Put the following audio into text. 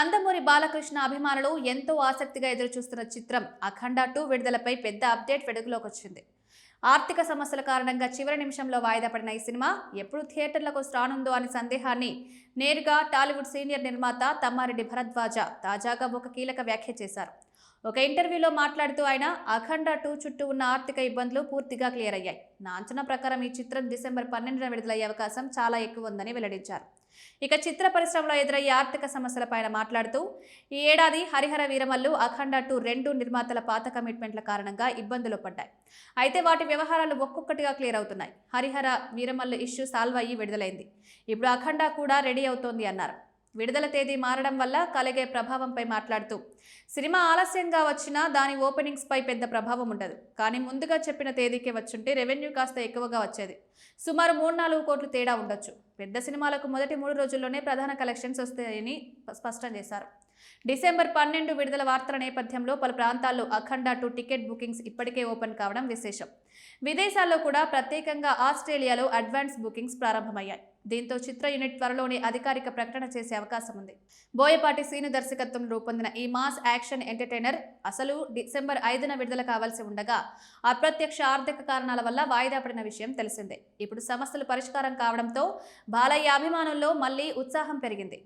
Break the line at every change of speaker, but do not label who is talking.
నందమూరి బాలకృష్ణ అభిమానులు ఎంతో ఆసక్తిగా ఎదురుచూస్తున్న చిత్రం అఖండ 2 విడుదలపై పెద్ద అప్డేట్ వెలుగులోకి వచ్చింది. ఆర్థిక సమస్యల కారణంగా చివరి నిమిషంలో వాయిదా పడిన ఈ సినిమా ఎప్పుడు థియేటర్లకు రానుందో అనే సందేహాన్ని నేరుగా టాలీవుడ్ సీనియర్ నిర్మాత తమ్మారెడ్డి భరద్వాజ తాజాగా ఒక కీలక వ్యాఖ్య చేశారు. ఒక ఇంటర్వ్యూలో మాట్లాడుతూ ఆయన అఖండ 2 చుట్టూ ఉన్న ఆర్థిక ఇబ్బందులు పూర్తిగా క్లియర్ అయ్యాయి. నా అంచనా ప్రకారం ఈ చిత్రం డిసెంబర్ 12న విడుదలయ్యే అవకాశం చాలా ఎక్కువ ఉందని వెల్లడించారు. ఇక చిత్ర పరిశ్రమలో ఎదురయ్యే ఆర్థిక సమస్యలపైన మాట్లాడుతూ ఈ ఏడాది హరిహర వీరమల్లు అఖండ 2 రెండు నిర్మాతల పాత కమిట్మెంట్ల కారణంగా ఇబ్బందులు పడ్డాయి. అయితే వాటి వ్యవహారాలు ఒక్కొక్కటిగా క్లియర్ అవుతున్నాయి. హరిహర వీరమల్లు ఇష్యూ సాల్వ్ అయ్యి విడుదలైంది. ఇప్పుడు అఖండ కూడా రెడీ అవుతోంది అన్నారు. విడుదల తేదీ మారడం వల్ల కలిగే ప్రభావంపై మాట్లాడుతూ సినిమా ఆలస్యంగా వచ్చినా దాని ఓపెనింగ్స్ పై పెద్ద ప్రభావం ఉండదు. కానీ ముందుగా చెప్పిన తేదీకే వచ్చుంటే రెవెన్యూ కాస్త ఎక్కువగా వచ్చేది. సుమారు 3-4 కోట్లు తేడా ఉండొచ్చు. పెద్ద సినిమాలకు మొదటి 3 రోజుల్లోనే ప్రధాన కలెక్షన్స్ వస్తాయని స్పష్టం చేశారు. డిసెంబర్ 12 విడుదల వార్తల నేపథ్యంలో పలు ప్రాంతాల్లో అఖండ 2 టికెట్ బుకింగ్స్ ఇప్పటికే ఓపెన్ కావడం విశేషం. విదేశాల్లో కూడా ప్రత్యేకంగా ఆస్ట్రేలియాలో అడ్వాన్స్ బుకింగ్స్ ప్రారంభమయ్యాయి. దీంతో చిత్ర యూనిట్ త్వరలోనే అధికారిక ప్రకటన చేసే అవకాశం ఉంది. బోయపాటి శ్రీను దర్శకత్వం రూపొందిన ఈ మాస్ యాక్షన్ ఎంటర్టైనర్ అసలు డిసెంబర్ 5న విడుదల కావాల్సి ఉండగా అప్రత్యక్ష ఆర్థిక కారణాల వల్ల వాయిదా పడిన విషయం తెలిసిందే. ఇప్పుడు సమస్యలు పరిష్కారం కావడంతో బాలయ్య అభిమానుల్లో మళ్లీ ఉత్సాహం పెరిగింది.